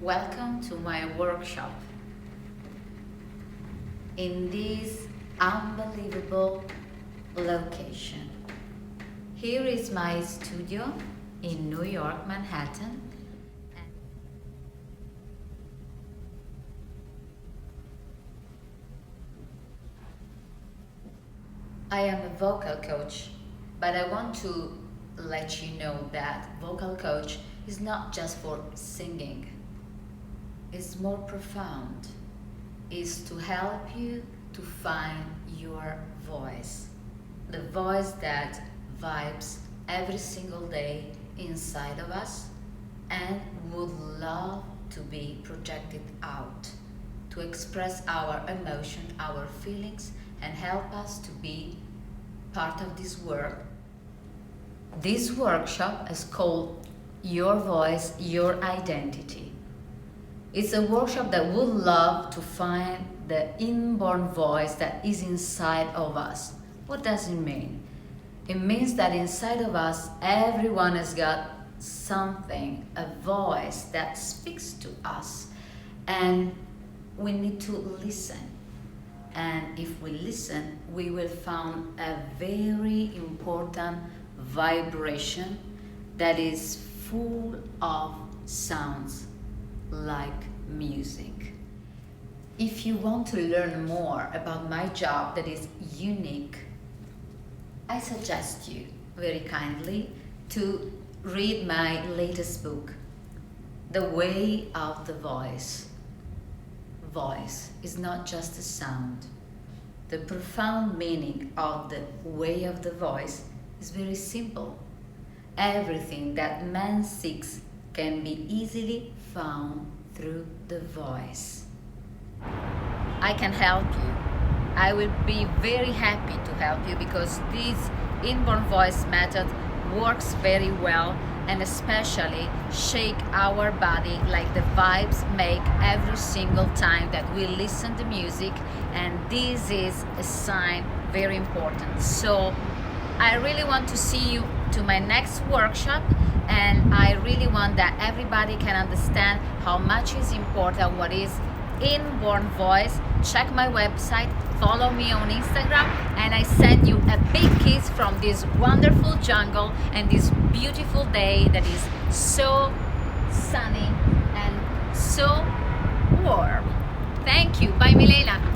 Welcome to my workshop in this unbelievable location. Here is my studio in New York, Manhattan. I am a vocal coach, but I want to let you know that vocal coach is not just for singing. It's more profound. It's to help you to find your voice. The voice that vibes every single day inside of us and would love to be projected out, to express our emotion, our feelings, and help us to be part of this world. This workshop is called Your Voice, Your Identity. It's a workshop that would love to find the inborn voice that is inside of us. What does it mean? It means that inside of us, everyone has got something, a voice that speaks to us, and we need to listen. And if we listen, we will find a very important vibration that is full of sounds like music. If you want to learn more about my job that is unique, I suggest you very kindly to read my latest book, The Way of the Voice. Voice is not just a sound. The profound meaning of the way of the voice is very simple. Everything that man seeks can be easily found through the voice. I can help you. I will be very happy to help you because this inborn voice method works very well and especially shake our body like the vibes make every single time that we listen to music, and this is a sign very important. So I really want to see you to my next workshop, and I really want that everybody can understand how much is important what is inborn voice. Check my website, follow me on Instagram, and I send you a big kiss from this wonderful jungle and this beautiful day that is so sunny and so warm. Thank you. Bye, Milena.